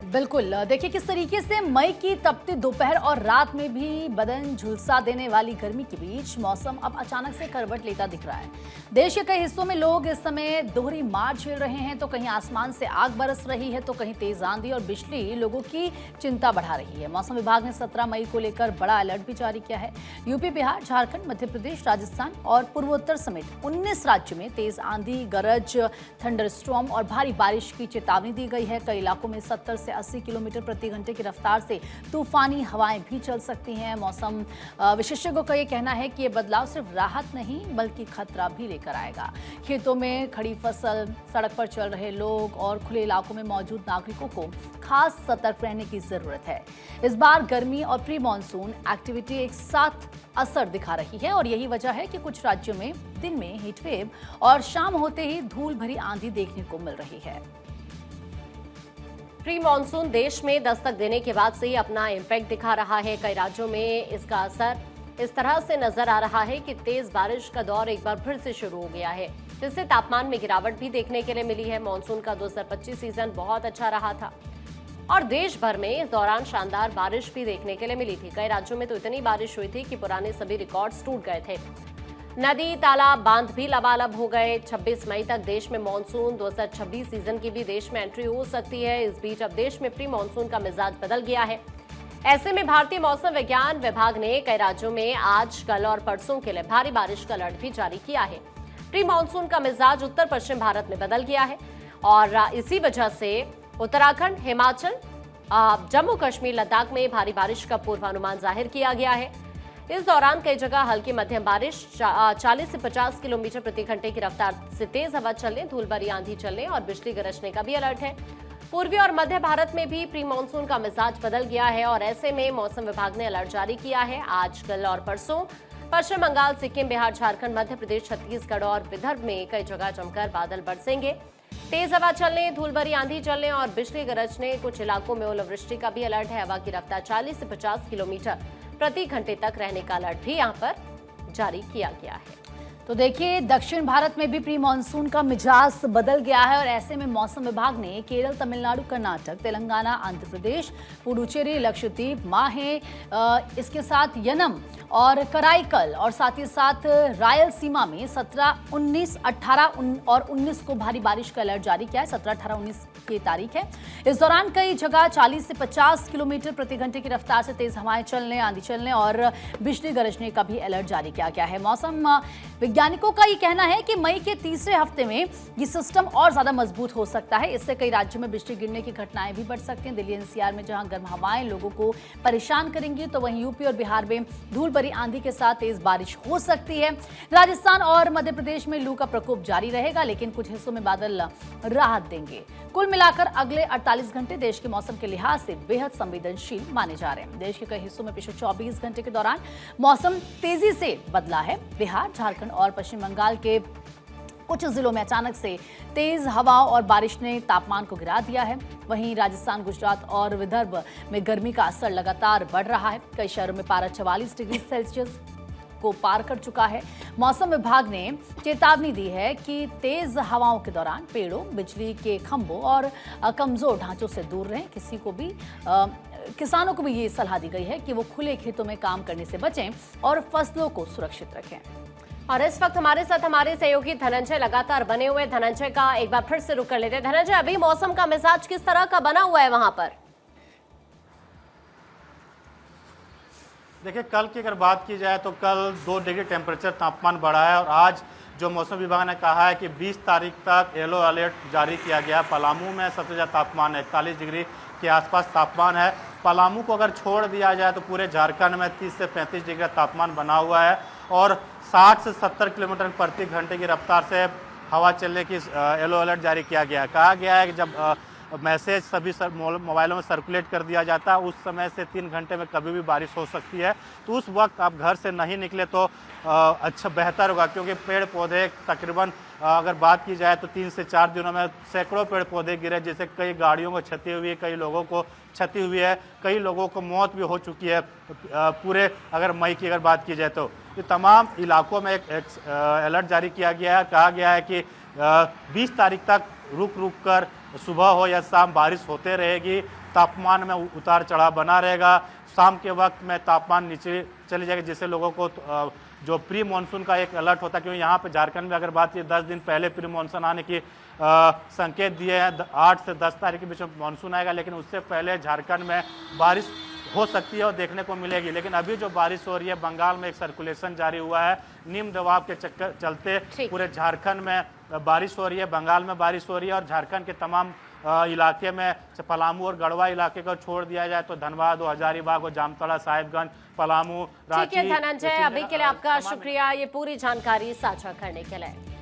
बिल्कुल। देखिए किस तरीके से मई की तपती दोपहर और रात में भी बदन झुलसा देने वाली गर्मी के बीच मौसम अब अचानक से करवट लेता दिख रहा है। देश के कई हिस्सों में लोग इस समय दोहरी मार झेल रहे हैं, तो कहीं आसमान से आग बरस रही है तो कहीं तेज आंधी और बिजली लोगों की चिंता बढ़ा रही है। मौसम विभाग ने 17 मई को लेकर बड़ा अलर्ट भी जारी किया है। यूपी, बिहार, झारखंड, मध्य प्रदेश, राजस्थान और पूर्वोत्तर समेत 19 राज्यों में तेज आंधी, गरज, थंडरस्टॉर्म और भारी बारिश की चेतावनी दी गई है। कई इलाकों में 70 से 80 किलोमीटर प्रति घंटे की रफ्तार से तूफानी हवाएं भी चल सकती हैं। मौसम विशेषज्ञों का ये कहना है कि ये बदलाव सिर्फ राहत नहीं बल्कि खतरा भी लेकर आएगा। खेतों में खड़ी फसल, सड़क पर चल रहे लोग और खुले इलाकों में मौजूद नागरिकों को खास सतर्क रहने की जरूरत है। इस बार गर्मी और प्री मानसून एक्टिविटी एक साथ असर दिखा रही है और यही वजह है कि कुछ राज्यों में दिन में हीटवेव और शाम होते ही धूल भरी आंधी देखने को मिल रही है। प्री मानसून देश में दस्तक देने के बाद से ही अपना इम्पैक्ट दिखा रहा है। कई राज्यों में इसका असर इस तरह से नजर आ रहा है कि तेज बारिश का दौर एक बार फिर से शुरू हो गया है, जिससे तापमान में गिरावट भी देखने के लिए मिली है। मानसून का 2025 सीजन बहुत अच्छा रहा था और देश भर में इस दौरान शानदार बारिश भी देखने के लिए मिली थी। कई राज्यों में तो इतनी बारिश हुई थी कि पुराने सभी रिकॉर्ड्स टूट गए थे। नदी, तालाब, बांध भी लबालब हो गए। 26 मई तक देश में मानसून 2026 सीजन की भी देश में एंट्री हो सकती है। इस बीच अब देश में प्री मानसून का मिजाज बदल गया है। ऐसे में भारतीय मौसम विज्ञान विभाग ने कई राज्यों में आज, कल और परसों के लिए भारी बारिश का अलर्ट भी जारी किया है। प्री मानसून का मिजाज उत्तर पश्चिम भारत में बदल गया है और इसी वजह से उत्तराखंड, हिमाचल, जम्मू कश्मीर, लद्दाख में भारी बारिश का पूर्वानुमान जाहिर किया गया है। इस दौरान कई जगह हल्की मध्यम बारिश, 40 से 50 किलोमीटर प्रति घंटे की रफ्तार से तेज हवा चलने, धूल भरी आंधी चलने और बिजली गरजने का भी अलर्ट है। पूर्वी और मध्य भारत में भी प्री मानसून का मिजाज बदल गया है और ऐसे में मौसम विभाग ने अलर्ट जारी किया है। आज, कल और परसों पश्चिम बंगाल, सिक्किम, बिहार, झारखंड, मध्य प्रदेश, छत्तीसगढ़ और विदर्भ में कई जगह जमकर बादल बरसेंगे। तेज हवा चलने, धूल भरी आंधी चलने और बिजली गरजने, कुछ इलाकों में ओलावृष्टि का भी अलर्ट है। हवा की रफ्तार 40 से 50 किलोमीटर प्रति घंटे तक रहने का अलर्ट भी यहाँ पर जारी किया गया है। तो देखिए दक्षिण भारत में भी प्री मानसून का मिजाज बदल गया है और ऐसे में मौसम विभाग ने केरल, तमिलनाडु, कर्नाटक, तेलंगाना, आंध्र प्रदेश, पुडुचेरी, लक्षद्वीप, माहे, इसके साथ यनम और कराईकल और साथ ही साथ रायलसीमा में 17, 19, 18 और 19 को भारी बारिश का अलर्ट जारी किया है। 17, 18, 19 की तारीख है। इस दौरान कई जगह 40 से 50 किलोमीटर प्रति घंटे की रफ्तार से तेज हवाएं चलने, आंधी चलने और बिजली गरजने का भी अलर्ट जारी किया गया है। मौसम वैज्ञानिकों का ये कहना है कि मई के तीसरे हफ्ते में ये सिस्टम और ज्यादा मजबूत हो सकता है। इससे कई राज्यों में बिजली गिरने की घटनाएं भी बढ़ सकती हैं। दिल्ली एनसीआर में जहां गर्म हवाएं लोगों को परेशान करेंगी, तो वहीं यूपी और बिहार में धूल भरी आंधी के साथ तेज बारिश हो सकती है। राजस्थान और मध्य प्रदेश में लू का प्रकोप जारी रहेगा, लेकिन कुछ हिस्सों में बादल राहत देंगे। कुल मिलाकर अगले 48 घंटे देश के मौसम के लिहाज से बेहद संवेदनशील माने जा रहे हैं। देश के कई हिस्सों में पिछले 24 घंटे के दौरान मौसम तेजी से बदला है। बिहार, झारखंड और पश्चिम बंगाल के कुछ जिलों में अचानक से तेज हवाओं और बारिश ने तापमान को गिरा दिया है। वहीं राजस्थान, गुजरात और विदर्भ में गर्मी का असर लगातार बढ़ रहा है। कई शहरों में पारा 44 डिग्री सेल्सियस को पार कर चुका है। मौसम विभाग ने चेतावनी दी है कि तेज हवाओं के दौरान पेड़ों, बिजली के खंभों और कमजोर ढांचों से दूर रहें। किसानों को भी ये सलाह दी गई है कि वो खुले खेतों में काम करने से बचें और फसलों को सुरक्षित रखें। और इस वक्त हमारे साथ हमारे सहयोगी धनंजय लगातार बने हुए। धनंजय का एक बार फिर से रुक कर लेते हैं। धनंजय, अभी मौसम का मिजाज किस तरह का बना हुआ है वहां पर? देखिए, कल की अगर बात की जाए तो कल 2 डिग्री टेम्परेचर तापमान बढ़ा है और आज जो मौसम विभाग ने कहा है कि 20 तारीख तक येलो अलर्ट जारी किया गया। पलामू में सबसे ज़्यादा तापमान 41 डिग्री के आसपास तापमान है। पलामू को अगर छोड़ दिया जाए तो पूरे झारखंड में 30 से 35 डिग्री तापमान बना हुआ है और 60 से 70 किलोमीटर प्रति घंटे की रफ्तार से हवा चलने की येलो अलर्ट जारी किया गया है। कहा गया है कि जब मैसेज सभी मोबाइलों में सर्कुलेट कर दिया जाता है, उस समय से 3 घंटे में कभी भी बारिश हो सकती है। तो उस वक्त आप घर से नहीं निकले तो अच्छा बेहतर होगा, क्योंकि पेड़ पौधे तकरीबन अगर बात की जाए तो 3 से 4 दिनों में सैकड़ों पेड़ पौधे गिरे, जिससे कई गाड़ियों को क्षति हुई है, कई लोगों को क्षति हुई है, कई लोगों को मौत भी हो चुकी है। पूरे अगर मई की अगर बात की जाए तो ये तमाम इलाकों में एक अलर्ट जारी किया गया है। कहा गया है कि 20 तारीख तक रुक रुक कर सुबह हो या शाम बारिश होते रहेगी। तापमान में उतार चढ़ाव बना रहेगा। शाम के वक्त में तापमान नीचे चले जाएगा, जिससे लोगों को जो प्री मानसून का एक अलर्ट होता है, क्योंकि यहाँ पे झारखंड में अगर बात की 10 दिन पहले प्री मानसून आने की संकेत दिए हैं। 8 से 10 तारीख के बीच में मानसून आएगा, लेकिन उससे पहले झारखंड में बारिश हो सकती है और देखने को मिलेगी। लेकिन अभी जो बारिश हो रही है, बंगाल में एक सर्कुलेशन जारी हुआ है, निम्न दबाव के चलते पूरे झारखंड में बारिश हो रही है, बंगाल में बारिश हो रही है और झारखंड के तमाम इलाके में पलामू और गढ़वा इलाके को छोड़ दिया जाए तो धनबाद और हजारीबाग और जामताड़ा, साहिबगंज, पलामू, ठीक है धनंजय, अभी के लिए आपका शुक्रिया ये पूरी जानकारी साझा करने के लिए।